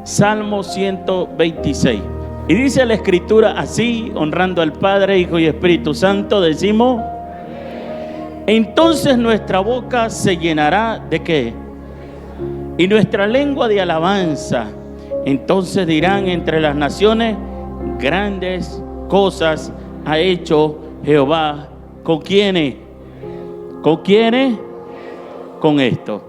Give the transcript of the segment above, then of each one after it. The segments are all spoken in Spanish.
Salmo 126. Y dice la Escritura así, honrando al Padre, Hijo y Espíritu Santo, decimos: entonces nuestra boca se llenará ¿de qué? Y nuestra lengua de alabanza. Entonces dirán entre las naciones: grandes cosas ha hecho Jehová. ¿Con quiénes? ¿Con quiénes? Con esto.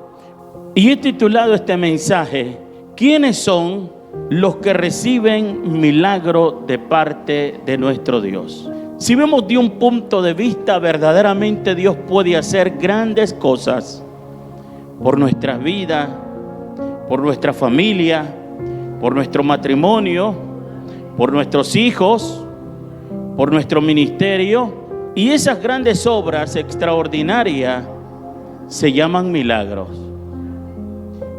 Y he titulado este mensaje: ¿quiénes son los que reciben milagro de parte de nuestro Dios? Si vemos de un punto de vista, verdaderamente Dios puede hacer grandes cosas por nuestras vidas, por nuestra familia, por nuestro matrimonio, por nuestros hijos, por nuestro ministerio. Y esas grandes obras extraordinarias se llaman milagros.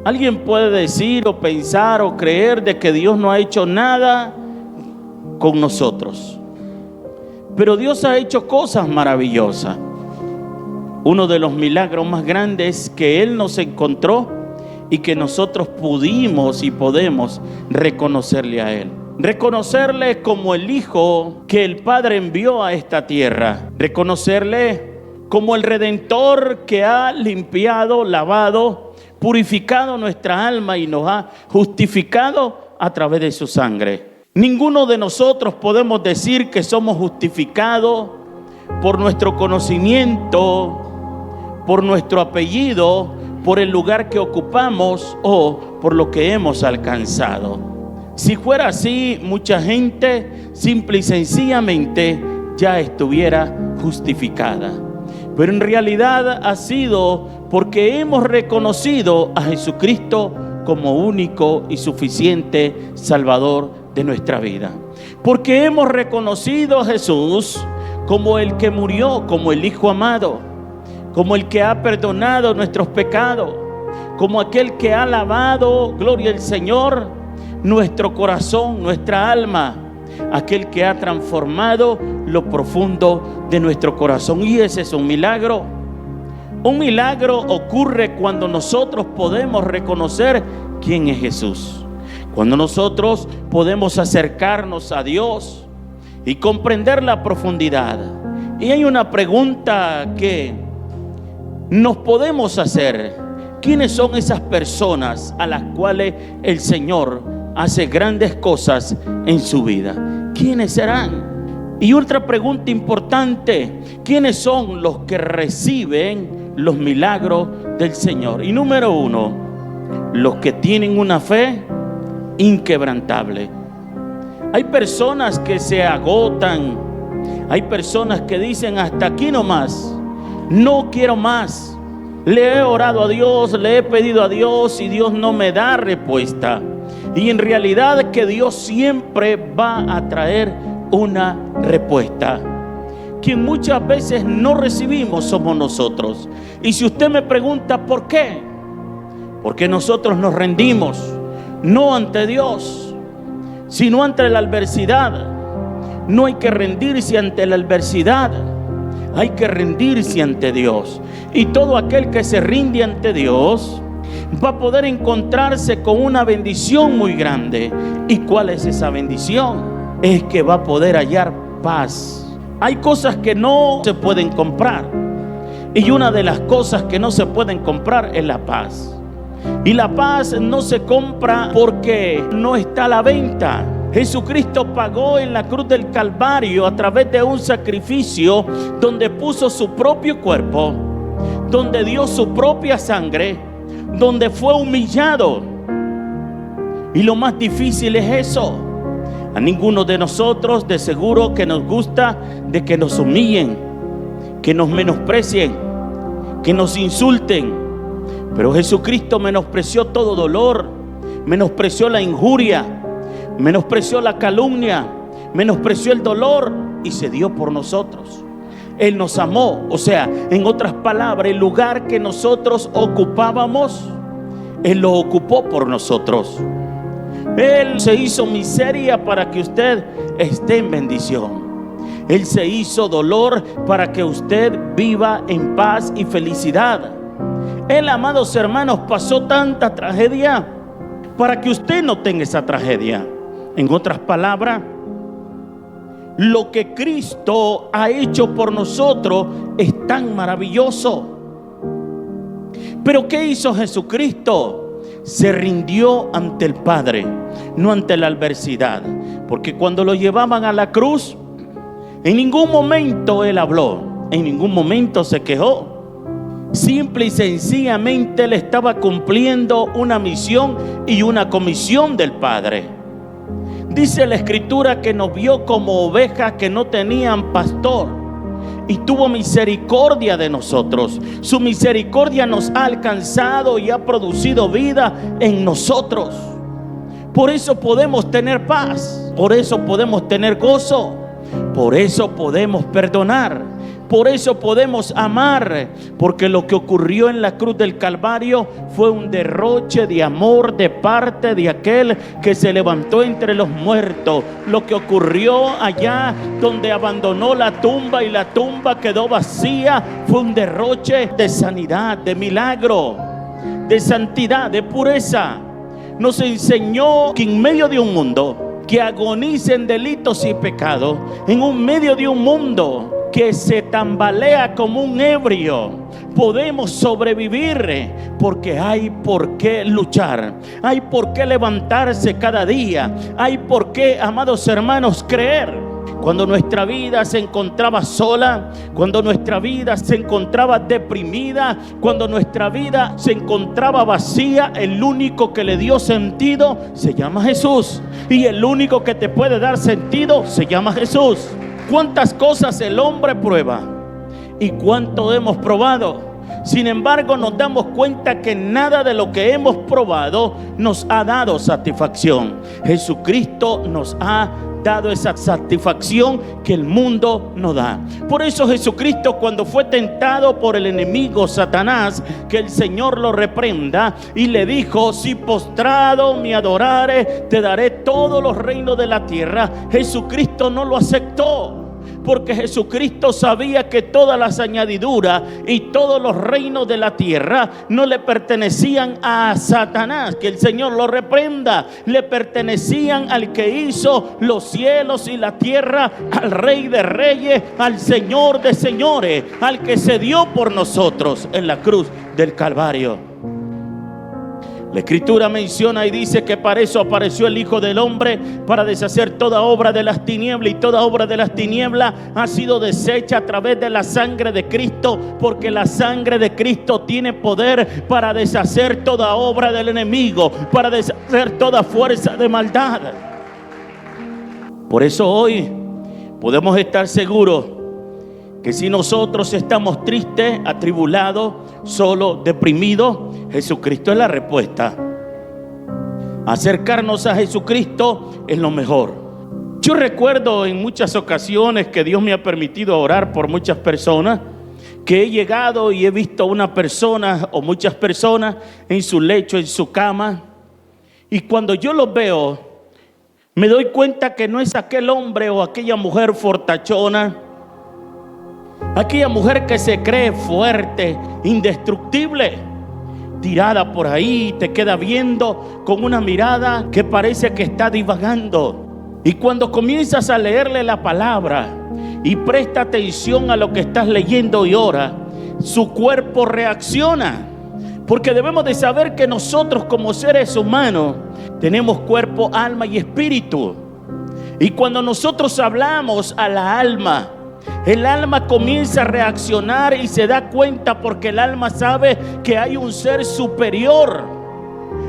Alguien puede decir o pensar o creer de que Dios no ha hecho nada con nosotros, pero Dios ha hecho cosas maravillosas. Uno de los milagros más grandes que Él nos encontró y que nosotros pudimos y podemos reconocerle a Él. Reconocerle como el Hijo que el Padre envió a esta tierra. Reconocerle como el Redentor que ha limpiado, lavado, purificado nuestra alma y nos ha justificado a través de su sangre. Ninguno de nosotros podemos decir que somos justificados por nuestro conocimiento, por nuestro apellido, por el lugar que ocupamos o por lo que hemos alcanzado. Si fuera así, mucha gente simple y sencillamente ya estuviera justificada. Pero en realidad ha sido porque hemos reconocido a Jesucristo como único y suficiente Salvador de nuestra vida. Porque hemos reconocido a Jesús como el que murió, como el Hijo amado, como el que ha perdonado nuestros pecados, como aquel que ha lavado, gloria al Señor, nuestro corazón, nuestra alma, aquel que ha transformado lo profundo de nuestro corazón. Y ese es un milagro. Un milagro ocurre cuando nosotros podemos reconocer quién es Jesús, cuando nosotros podemos acercarnos a Dios y comprender la profundidad. Y hay una pregunta que nos podemos hacer: ¿quiénes son esas personas a las cuales el Señor hace grandes cosas en su vida? ¿Quiénes serán? Y otra pregunta importante: ¿quiénes son los que reciben los milagros del Señor? Y número uno, los que tienen una fe inquebrantable. Hay personas que se agotan, hay personas que dicen: hasta aquí nomás, no quiero más. Le he orado a Dios, le he pedido a Dios y Dios no me da respuesta. Y en realidad que Dios siempre va a traer una respuesta. Quien muchas veces no recibimos somos nosotros. Y si usted me pregunta ¿por qué? Porque nosotros nos rendimos, no ante Dios, sino ante la adversidad. No hay que rendirse ante la adversidad, hay que rendirse ante Dios. Y todo aquel que se rinde ante Dios va a poder encontrarse con una bendición muy grande. ¿Y cuál es esa bendición? Es que va a poder hallar paz. Hay cosas que no se pueden comprar, y una de las cosas que no se pueden comprar es la paz. Y la paz no se compra porque no está a la venta. Jesucristo pagó en la cruz del Calvario a través de un sacrificio donde puso su propio cuerpo, donde dio su propia sangre, donde fue humillado. Y lo más difícil es eso. A ninguno de nosotros de seguro que nos gusta de que nos humillen, que nos menosprecien, que nos insulten. Pero Jesucristo menospreció todo dolor, menospreció la injuria, menospreció la calumnia, menospreció el dolor y se dio por nosotros. Él nos amó. O sea, en otras palabras, el lugar que nosotros ocupábamos, Él lo ocupó por nosotros. Él se hizo miseria para que usted esté en bendición. Él se hizo dolor para que usted viva en paz y felicidad. Él, amados hermanos, pasó tanta tragedia para que usted no tenga esa tragedia. En otras palabras, lo que Cristo ha hecho por nosotros es tan maravilloso. Pero ¿qué hizo Jesucristo? Se rindió ante el Padre, no ante la adversidad. Porque cuando lo llevaban a la cruz, en ningún momento Él habló, en ningún momento se quejó. Simple y sencillamente Él estaba cumpliendo una misión y una comisión del Padre. Dice la Escritura que nos vio como ovejas que no tenían pastor y tuvo misericordia de nosotros. Su misericordia nos ha alcanzado y ha producido vida en nosotros. Por eso podemos tener paz, por eso podemos tener gozo, por eso podemos perdonar. Por eso podemos amar, porque lo que ocurrió en la cruz del Calvario fue un derroche de amor de parte de aquel que se levantó entre los muertos. Lo que ocurrió allá donde abandonó la tumba y la tumba quedó vacía fue un derroche de sanidad, de milagro, de santidad, de pureza. Nos enseñó que en medio de un mundo que agoniza en delitos y pecados, en un medio de un mundo que se tambalea como un ebrio, podemos sobrevivir, porque hay por qué luchar, hay por qué levantarse cada día, hay por qué, amados hermanos, creer. Cuando nuestra vida se encontraba sola, cuando nuestra vida se encontraba deprimida, cuando nuestra vida se encontraba vacía, el único que le dio sentido se llama Jesús. Y el único que te puede dar sentido se llama Jesús. ¿Cuántas cosas el hombre prueba y cuánto hemos probado? Sin embargo, nos damos cuenta que nada de lo que hemos probado nos ha dado satisfacción. Jesucristo nos ha dado esa satisfacción que el mundo no da. Por eso Jesucristo, cuando fue tentado por el enemigo Satanás, que el Señor lo reprenda, y le dijo: si postrado me adorares, te daré todos los reinos de la tierra. Jesucristo no lo aceptó, porque Jesucristo sabía que todas las añadiduras y todos los reinos de la tierra no le pertenecían a Satanás, que el Señor lo reprenda. Le pertenecían al que hizo los cielos y la tierra, al Rey de Reyes, al Señor de Señores, al que se dio por nosotros en la cruz del Calvario. La Escritura menciona y dice que para eso apareció el Hijo del Hombre, para deshacer toda obra de las tinieblas, y toda obra de las tinieblas ha sido deshecha a través de la sangre de Cristo, porque la sangre de Cristo tiene poder para deshacer toda obra del enemigo, para deshacer toda fuerza de maldad. Por eso hoy podemos estar seguros que si nosotros estamos tristes, atribulados, solos, deprimidos, Jesucristo es la respuesta. Acercarnos a Jesucristo es lo mejor. Yo recuerdo en muchas ocasiones que Dios me ha permitido orar por muchas personas, que he llegado y he visto a una persona o muchas personas en su lecho, en su cama, y cuando yo los veo, me doy cuenta que no es aquel hombre o aquella mujer fortachona, aquella mujer que se cree fuerte, indestructible, tirada por ahí, te queda viendo con una mirada que parece que está divagando. Y cuando comienzas a leerle la palabra y presta atención a lo que estás leyendo y ora, su cuerpo reacciona. Porque debemos de saber que nosotros como seres humanos tenemos cuerpo, alma y espíritu. Y cuando nosotros hablamos a la alma, el alma comienza a reaccionar y se da cuenta, porque el alma sabe que hay un ser superior,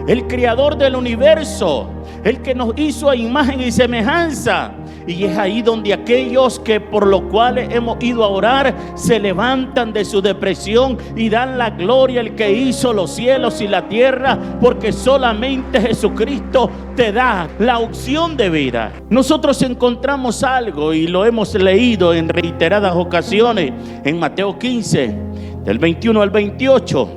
el creador del universo, el que nos hizo a imagen y semejanza. Y es ahí donde aquellos que por lo cual hemos ido a orar se levantan de su depresión y dan la gloria al que hizo los cielos y la tierra, porque solamente Jesucristo te da la opción de vida. Nosotros encontramos algo y lo hemos leído en reiteradas ocasiones en Mateo 15, del 21 al 28.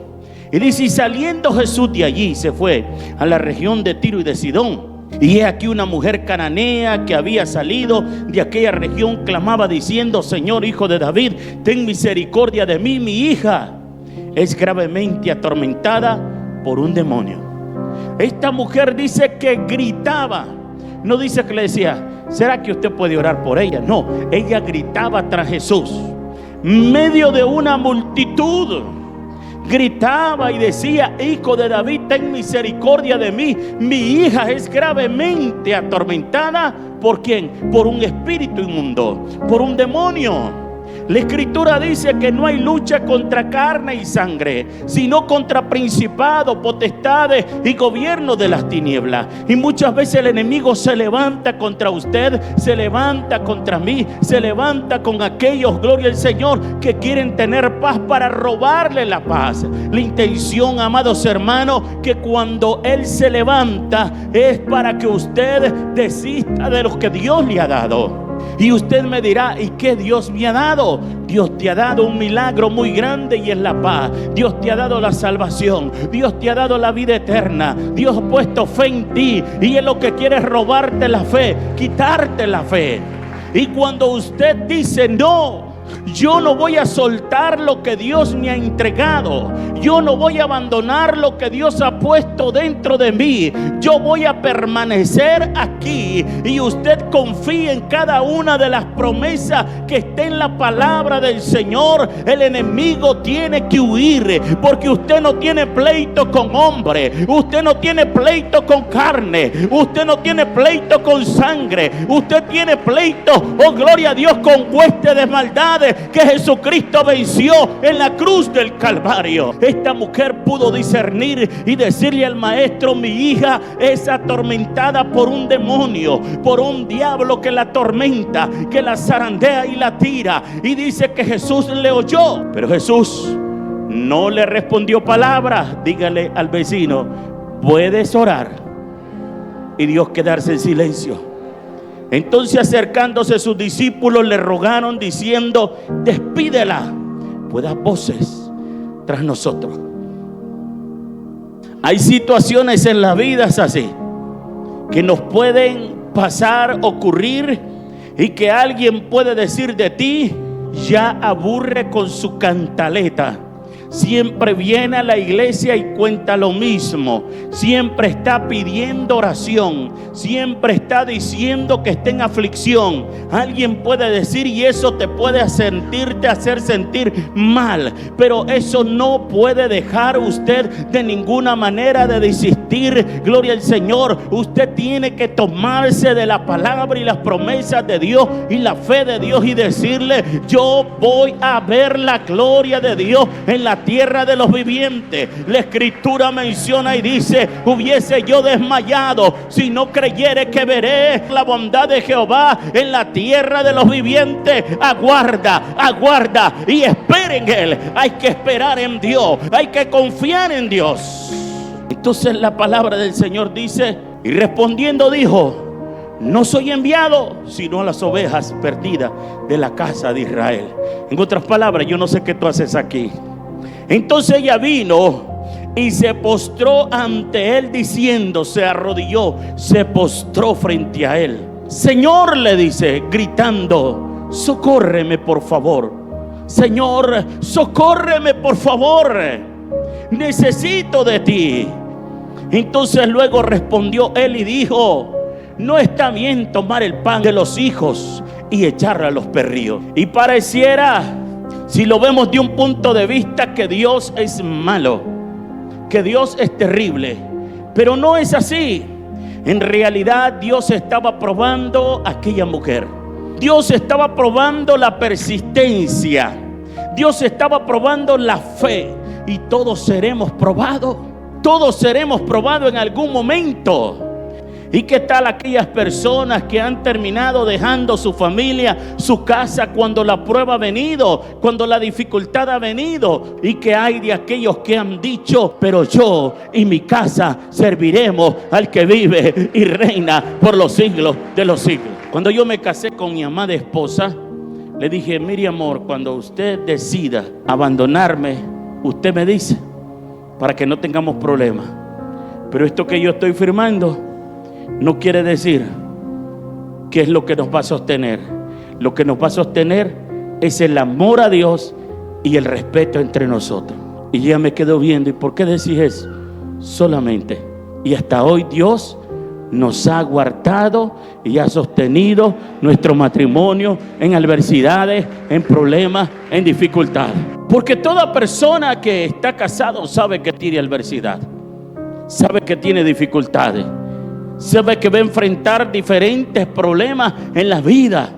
Y dice: y saliendo Jesús de allí, se fue a la región de Tiro y de Sidón. Y he aquí una mujer cananea que había salido de aquella región clamaba diciendo: Señor, Hijo de David, ten misericordia de mí, mi hija es gravemente atormentada por un demonio. Esta mujer dice que gritaba. No dice que le decía, ¿será que usted puede orar por ella? No, ella gritaba tras Jesús. En medio de una multitud, gritaba y decía: Hijo de David, ten misericordia de mí. Mi hija es gravemente atormentada. ¿Por quién? Por un espíritu inmundo, por un demonio. La Escritura dice que no hay lucha contra carne y sangre, sino contra principados, potestades y gobiernos de las tinieblas. Y muchas veces el enemigo se levanta contra usted, se levanta contra mí, se levanta con aquellos, gloria al Señor, que quieren tener paz para robarle la paz. La intención, amados hermanos, que cuando Él se levanta es para que usted desista de lo que Dios le ha dado. Y usted me dirá: ¿y qué Dios me ha dado? Dios te ha dado un milagro muy grande y es la paz. Dios te ha dado la salvación. Dios te ha dado la vida eterna. Dios ha puesto fe en ti y Él lo que quiere es robarte la fe, quitarte la fe. Y cuando usted dice: no, yo no voy a soltar lo que Dios me ha entregado, yo no voy a abandonar lo que Dios ha puesto dentro de mí, yo voy a permanecer aquí, y usted confíe en cada una de las promesas que está en la palabra del Señor, el enemigo tiene que huir, porque usted no tiene pleito con hombre, usted no tiene pleito con carne, usted no tiene pleito con sangre, usted tiene pleito, oh gloria a Dios, con hueste de maldades que Jesucristo venció en la cruz del Calvario. Esta mujer pudo discernir y decirle al maestro: mi hija es atormentada por un demonio, por un diablo que la atormenta, que la zarandea y la tira. Y dice que Jesús le oyó, pero Jesús no le respondió palabra. Dígale al vecino: puedes orar y Dios quedarse en silencio. Entonces, acercándose sus discípulos, le rogaron diciendo: despídela, pues da voces tras nosotros. Hay situaciones en la vida así que nos pueden pasar, ocurrir, y que alguien puede decir de ti: ya aburre con su cantaleta. Siempre viene a la iglesia y cuenta lo mismo. Siempre está pidiendo oración. Siempre está diciendo que está en aflicción. Alguien puede decir, y eso te puede hacer sentir mal. Pero eso no puede dejar usted de ninguna manera de desistir. Gloria al Señor. Usted tiene que tomarse de la palabra y las promesas de Dios y la fe de Dios y decirle: yo voy a ver la gloria de Dios en la tierra de los vivientes. La Escritura menciona y dice: hubiese yo desmayado si no creyere que veré la bondad de Jehová en la tierra de los vivientes. Aguarda y espera en Él. Hay que esperar en Dios, hay que confiar en Dios. Entonces la palabra del Señor dice: y respondiendo dijo: no soy enviado sino a las ovejas perdidas de la casa de Israel. En otras palabras, yo no sé qué tú haces aquí. Entonces ella vino y se postró ante él diciendo, se arrodilló, se postró frente a él. Señor, le dice, gritando: socórreme por favor. Señor, socórreme por favor. Necesito de ti. Entonces luego respondió él y dijo: no está bien tomar el pan de los hijos y echarlo a los perrillos. Y pareciera, si lo vemos de un punto de vista, que Dios es malo, que Dios es terrible. Pero no es así. En realidad Dios estaba probando a aquella mujer. Dios estaba probando la persistencia. Dios estaba probando la fe. Y todos seremos probados. Todos seremos probados en algún momento. ¿Y qué tal aquellas personas que han terminado dejando su familia, su casa, cuando la prueba ha venido, cuando la dificultad ha venido? Y que hay de aquellos que han dicho: pero yo y mi casa serviremos al que vive y reina por los siglos de los siglos. Cuando yo me casé con mi amada esposa, le dije: mire, amor, cuando usted decida abandonarme, usted me dice, para que no tengamos problemas. Pero esto que yo estoy firmando no quiere decir que es lo que nos va a sostener. Lo que nos va a sostener es el amor a Dios y el respeto entre nosotros. Y ella me quedó viendo: ¿y por qué decís eso? Solamente. Y hasta hoy Dios nos ha guardado y ha sostenido nuestro matrimonio en adversidades, en problemas, en dificultades. Porque toda persona que está casado sabe que tiene adversidad, sabe que tiene dificultades, sabe que va a enfrentar diferentes problemas en la vida.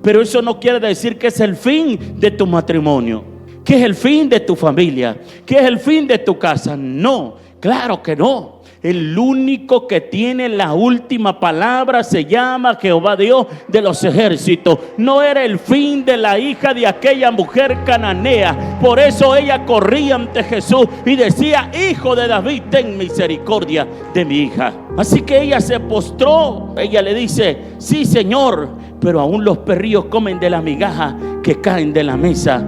Pero eso no quiere decir que es el fin de tu matrimonio, que es el fin de tu familia, que es el fin de tu casa. No, claro que no. El único que tiene la última palabra se llama Jehová Dios de los ejércitos. No era el fin de la hija de aquella mujer cananea. Por eso ella corría ante Jesús y decía: Hijo de David, ten misericordia de mi hija. Así que ella se postró. Ella le dice: sí, Señor, pero aún los perrillos comen de la migaja que caen de la mesa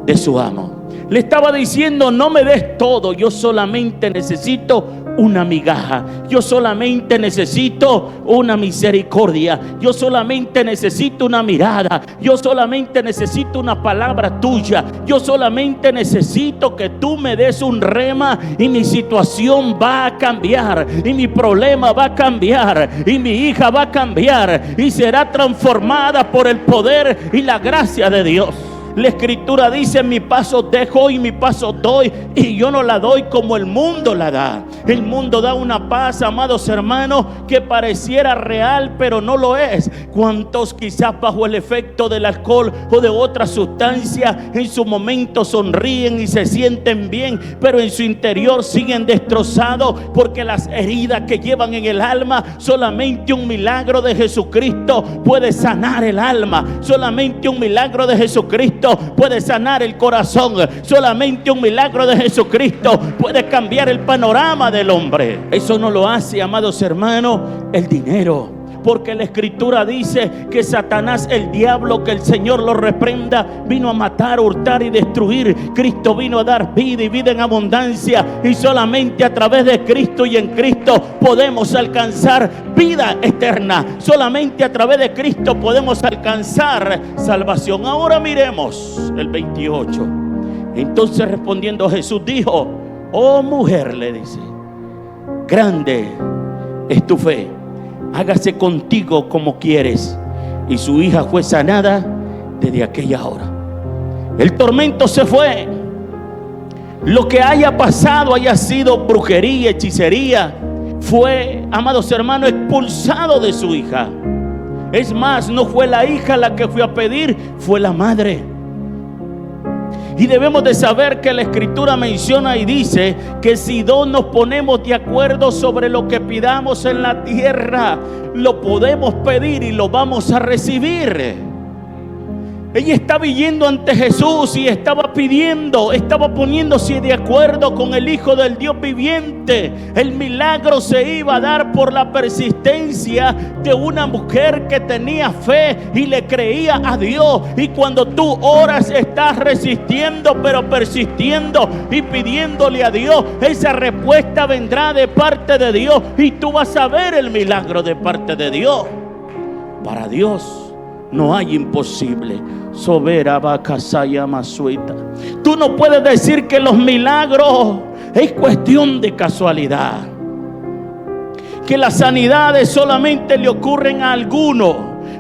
de su amo. Le estaba diciendo: no me des todo, yo solamente necesito una migaja, yo solamente necesito una misericordia, yo solamente necesito una mirada, yo solamente necesito una palabra tuya, yo solamente necesito que tú me des un rema y mi situación va a cambiar, y mi problema va a cambiar, y mi hija va a cambiar y será transformada por el poder y la gracia de Dios. La escritura dice: mi paso dejo y mi paso doy, y yo no la doy como el mundo la da. El mundo da una paz, amados hermanos, que pareciera real, pero no lo es. ¿Cuántos quizás bajo el efecto del alcohol o de otra sustancia en su momento sonríen y se sienten bien, pero en su interior siguen destrozados? Porque las heridas que llevan en el alma, solamente un milagro de Jesucristo puede sanar el alma. Solamente un milagro de Jesucristo puede sanar el corazón. Solamente un milagro de Jesucristo puede cambiar el panorama del hombre. Eso no lo hace, amados hermanos, el dinero. Porque la escritura dice que Satanás, el diablo, que el Señor lo reprenda, vino a matar, hurtar y destruir. Cristo vino a dar vida y vida en abundancia. Y solamente a través de Cristo y en Cristo podemos alcanzar vida eterna. Solamente a través de Cristo podemos alcanzar salvación. Ahora miremos el 28. Entonces respondiendo Jesús dijo: oh mujer, le dice, grande es tu fe, hágase contigo como quieres. Y su hija fue sanada desde aquella hora. El tormento se fue. Lo que haya pasado, haya sido brujería, hechicería, fue, amados hermanos, expulsado de su hija. Es más, no fue la hija la que fue a pedir, fue la madre. Y debemos de saber que la escritura menciona y dice que si dos nos ponemos de acuerdo sobre lo que pidamos en la tierra, lo podemos pedir y lo vamos a recibir. Ella estaba yendo ante Jesús y estaba pidiendo, estaba poniéndose de acuerdo con el Hijo del Dios viviente. El milagro se iba a dar por la persistencia de una mujer que tenía fe y le creía a Dios. Y cuando tú oras, estás resistiendo, pero persistiendo y pidiéndole a Dios, esa respuesta vendrá de parte de Dios y tú vas a ver el milagro de parte de Dios. Para Dios no hay imposible. Tú no puedes decir que los milagros es cuestión de casualidad, que las sanidades solamente le ocurren a algunos,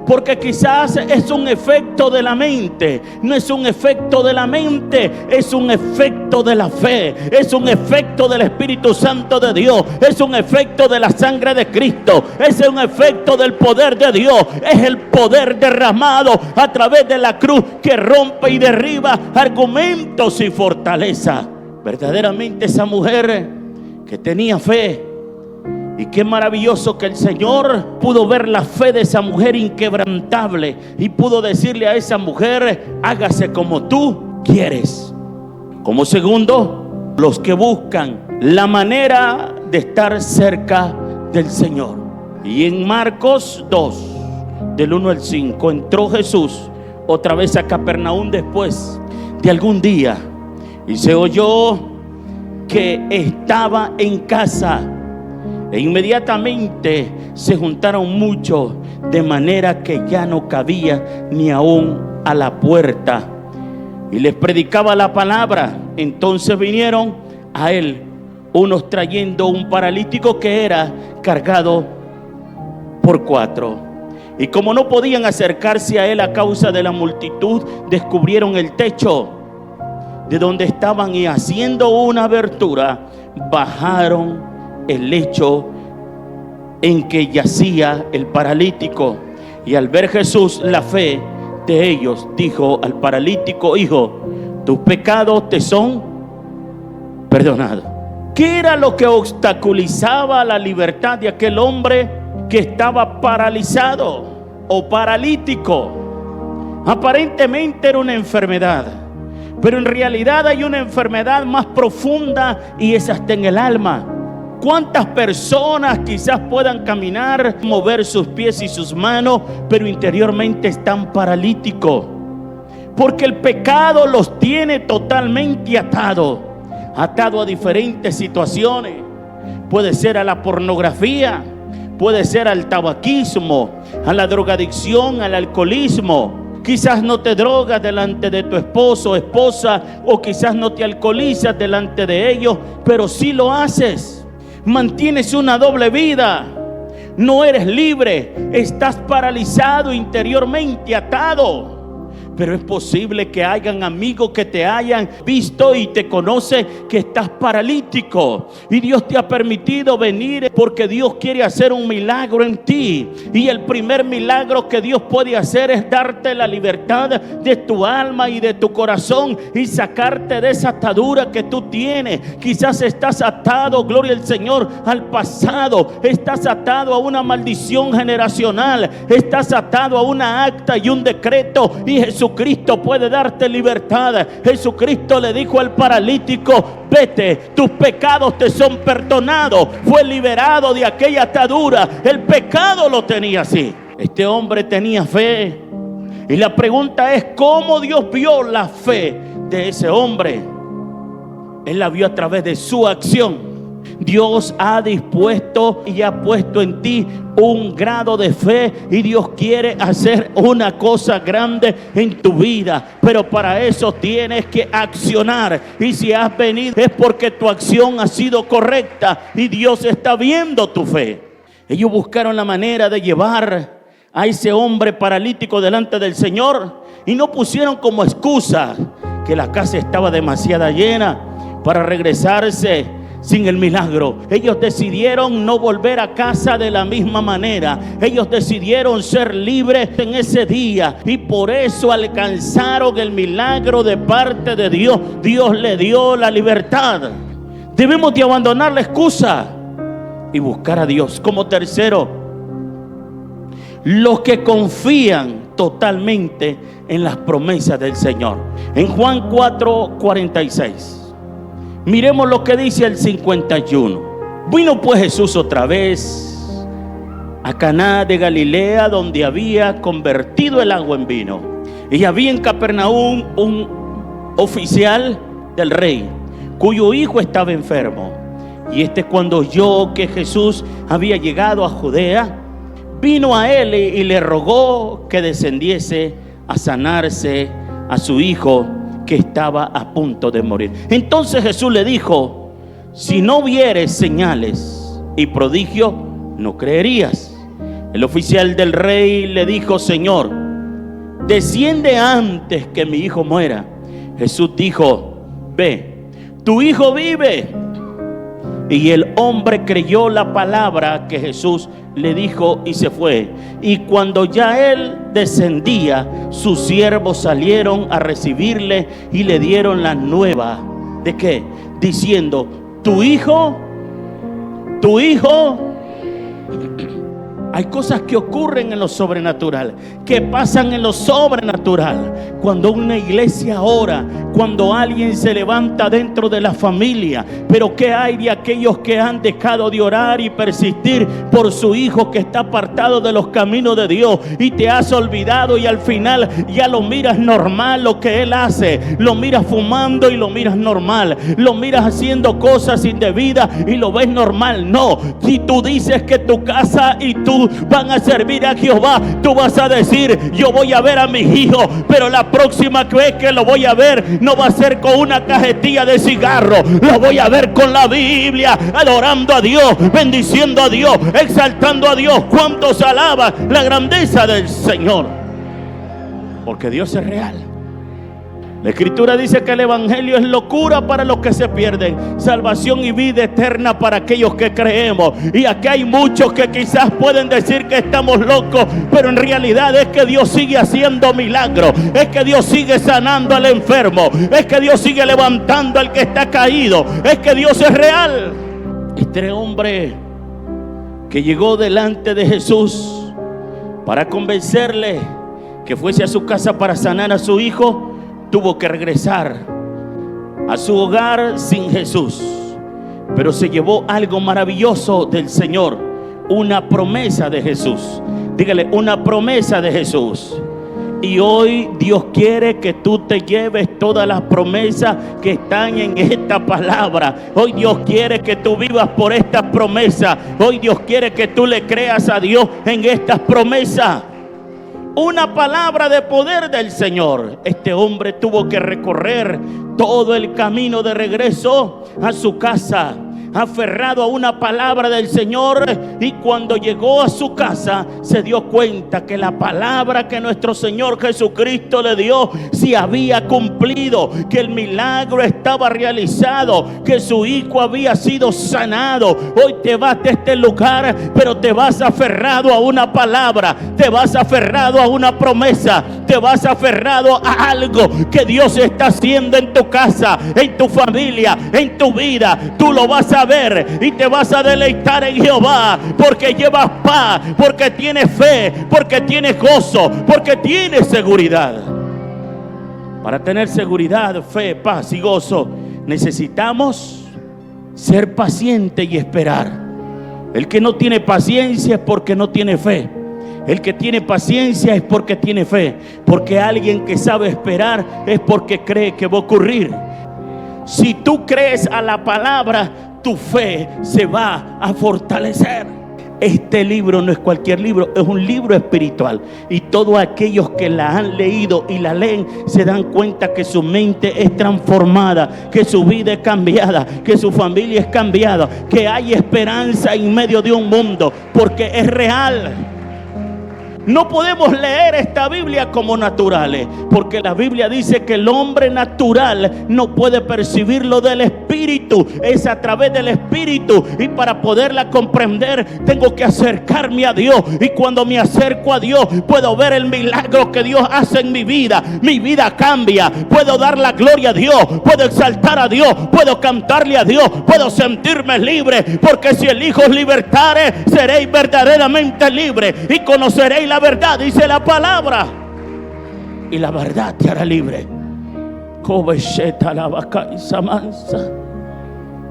porque quizás es un efecto de la mente. No es un efecto de la mente, es un efecto de la fe, es un efecto del Espíritu Santo de Dios, es un efecto de la sangre de Cristo, es un efecto del poder de Dios. Es el poder derramado a través de la cruz que rompe y derriba argumentos y fortaleza. Verdaderamente esa mujer que tenía fe, y qué maravilloso que el Señor pudo ver la fe de esa mujer inquebrantable y pudo decirle a esa mujer: hágase como tú quieres. Como segundo, los que buscan la manera de estar cerca del Señor. Y en Marcos 2, del 1 al 5, entró Jesús otra vez a Capernaum después de algún día, y se oyó que estaba en casa. E inmediatamente se juntaron muchos, de manera que ya no cabía ni aún a la puerta, y les predicaba la palabra. Entonces vinieron a él unos trayendo un paralítico que era cargado por 4. Y como no podían acercarse a él a causa de la multitud, descubrieron el techo de donde estaban y haciendo una abertura, bajaron el lecho en que yacía el paralítico. Y al ver Jesús la fe de ellos, dijo al paralítico: hijo, tus pecados te son perdonados. ¿Qué era lo que obstaculizaba la libertad de aquel hombre que estaba paralizado o paralítico? Aparentemente era una enfermedad, pero en realidad hay una enfermedad más profunda, y es hasta en el alma. ¿Cuántas personas quizás puedan caminar, mover sus pies y sus manos, pero interiormente están paralíticos? Porque el pecado los tiene totalmente atado a diferentes situaciones. Puede ser a la pornografía, puede ser al tabaquismo, a la drogadicción, al alcoholismo. Quizás no te drogas delante de tu esposo o esposa, o quizás no te alcoholizas delante de ellos, pero sí lo haces. Mantienes una doble vida, no eres libre, estás paralizado interiormente, atado. Pero es posible que hayan amigos que te hayan visto y te conocen que estás paralítico, y Dios te ha permitido venir porque Dios quiere hacer un milagro en ti. Y el primer milagro que Dios puede hacer es darte la libertad de tu alma y de tu corazón, y sacarte de esa atadura que tú tienes. Quizás estás atado, gloria al Señor, al pasado, estás atado a una maldición generacional, estás atado a una acta y un decreto, y Jesucristo puede darte libertad. Jesucristo le dijo al paralítico: vete, tus pecados te son perdonados. Fue liberado de aquella atadura. El pecado lo tenía así. Este hombre tenía fe, y la pregunta es: ¿cómo Dios vio la fe de ese hombre? Él la vio a través de su acción. Dios ha dispuesto y ha puesto en ti un grado de fe, y Dios quiere hacer una cosa grande en tu vida, pero para eso tienes que accionar. Y si has venido es porque tu acción ha sido correcta y Dios está viendo tu fe. Ellos buscaron la manera de llevar a ese hombre paralítico delante del Señor, y no pusieron como excusa que la casa estaba demasiado llena para regresarse sin el milagro. Ellos decidieron no volver a casa de la misma manera. Ellos decidieron ser libres en ese día, y por eso alcanzaron el milagro de parte de Dios. Dios le dio la libertad. Debemos de abandonar la excusa y buscar a Dios. Como tercero, los que confían totalmente en las promesas del Señor. En Juan 4:46. Miremos lo que dice el 51. Vino pues Jesús otra vez a Caná de Galilea, donde había convertido el agua en vino. Y había en Capernaum un oficial del rey, cuyo hijo estaba enfermo. Y cuando oyó que Jesús había llegado a Judea, vino a él y le rogó que descendiese a sanarse a su hijo, que estaba a punto de morir. Entonces Jesús le dijo: si no vieres señales y prodigios, no creerías. El oficial del rey le dijo: Señor, desciende antes que mi hijo muera. Jesús dijo: ve, tu hijo vive. Y el hombre creyó la palabra que Jesús le dijo y se fue. Y cuando ya él descendía, sus siervos salieron a recibirle y le dieron la nueva. ¿De qué? Diciendo: tu hijo. Hay cosas que ocurren en lo sobrenatural, que pasan en lo sobrenatural. Cuando una iglesia ora, cuando alguien se levanta dentro de la familia. Pero ¿qué hay de aquellos que han dejado de orar y persistir por su hijo que está apartado de los caminos de Dios, y te has olvidado, y al final ya lo miras normal lo que él hace? Lo miras fumando y lo miras normal, lo miras haciendo cosas indebidas y lo ves normal. No, si tú dices que tu casa y tú tú van a servir a Jehová, tú vas a decir: yo voy a ver a mis hijos, pero la próxima vez que lo voy a ver no va a ser con una cajetilla de cigarro, lo voy a ver con la Biblia, adorando a Dios, bendiciendo a Dios, exaltando a Dios. ¿Cuántos alaban la grandeza del Señor? Porque Dios es real. La Escritura dice que el Evangelio es locura para los que se pierden, salvación y vida eterna para aquellos que creemos. Y aquí hay muchos que quizás pueden decir que estamos locos, pero en realidad es que Dios sigue haciendo milagros, es que Dios sigue sanando al enfermo, es que Dios sigue levantando al que está caído, es que Dios es real. Este hombre que llegó delante de Jesús para convencerle que fuese a su casa para sanar a su hijo, tuvo que regresar a su hogar sin Jesús, pero se llevó algo maravilloso del Señor, una promesa de Jesús. Dígale: una promesa de Jesús. Y hoy Dios quiere que tú te lleves todas las promesas que están en esta palabra. Hoy Dios quiere que tú vivas por estas promesas. Hoy Dios quiere que tú le creas a Dios en estas promesas. Una palabra de poder del Señor. Este hombre tuvo que recorrer todo el camino de regreso a su casa, aferrado a una palabra del Señor, y cuando llegó a su casa se dio cuenta que la palabra que nuestro Señor Jesucristo le dio se había cumplido, que el milagro estaba realizado, que su hijo había sido sanado. Hoy te vas de este lugar, pero te vas aferrado a una palabra, te vas aferrado a una promesa, te vas aferrado a algo que Dios está haciendo en tu casa, en tu familia, en tu vida. Tú lo vas a ver y te vas a deleitar en Jehová, porque llevas paz, porque tienes fe, porque tienes gozo, porque tienes seguridad. Para tener seguridad, fe, paz y gozo, necesitamos ser paciente y esperar. El que no tiene paciencia es porque no tiene fe. El que tiene paciencia es porque tiene fe, porque alguien que sabe esperar es porque cree que va a ocurrir. Si tú crees a la palabra, tu fe se va a fortalecer. Este libro no es cualquier libro, es un libro espiritual. Y todos aquellos que la han leído y la leen se dan cuenta que su mente es transformada, que su vida es cambiada, que su familia es cambiada, que hay esperanza en medio de un mundo, porque es real. No podemos leer esta Biblia como naturales, porque la Biblia dice que el hombre natural no puede percibir lo del Espíritu. Es a través del Espíritu, y para poderla comprender tengo que acercarme a Dios. Y cuando me acerco a Dios puedo ver el milagro que Dios hace en mi vida. Mi vida cambia, puedo dar la gloria a Dios, puedo exaltar a Dios, puedo cantarle a Dios, puedo sentirme libre, porque si el Hijo os libertare, seréis verdaderamente libres y conoceréis la verdad, dice la palabra, y la verdad te hará libre.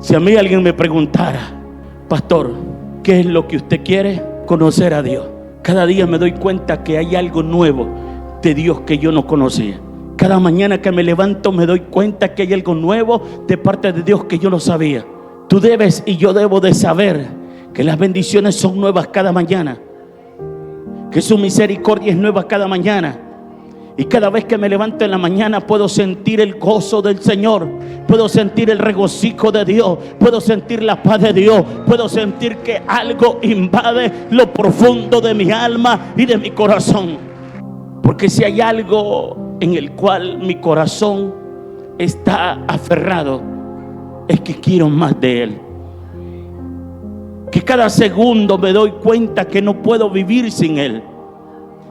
Si a mí alguien me preguntara: pastor, ¿qué es lo que usted quiere? Conocer a Dios. Cada día me doy cuenta que hay algo nuevo de Dios que yo no conocía. Cada mañana que me levanto me doy cuenta que hay algo nuevo de parte de Dios que yo no sabía. Tú debes y yo debo de saber que las bendiciones son nuevas cada mañana, que su misericordia es nueva cada mañana. Y cada vez que me levanto en la mañana puedo sentir el gozo del Señor, puedo sentir el regocijo de Dios, puedo sentir la paz de Dios, puedo sentir que algo invade lo profundo de mi alma y de mi corazón. Porque si hay algo en el cual mi corazón está aferrado, es que quiero más de Él. Que cada segundo me doy cuenta que no puedo vivir sin Él.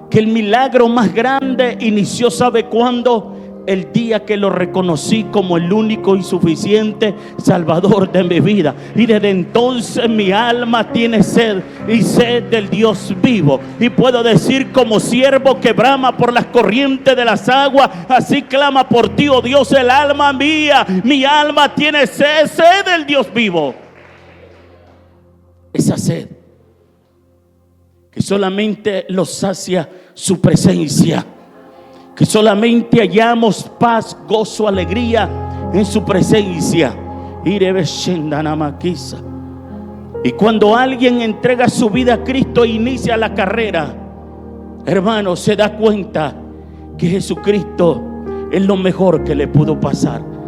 Que el milagro más grande inició, ¿sabe cuándo? El día que lo reconocí como el único y suficiente Salvador de mi vida. Y desde entonces mi alma tiene sed, y sed del Dios vivo. Y puedo decir como siervo que brama por las corrientes de las aguas, así clama por ti, oh Dios, el alma mía. Mi alma tiene sed, sed del Dios vivo. Esa sed que solamente lo sacia su presencia, que solamente hallamos paz, gozo, alegría en su presencia. Y cuando alguien entrega su vida a Cristo e inicia la carrera, hermano, se da cuenta que Jesucristo es lo mejor que le pudo pasar.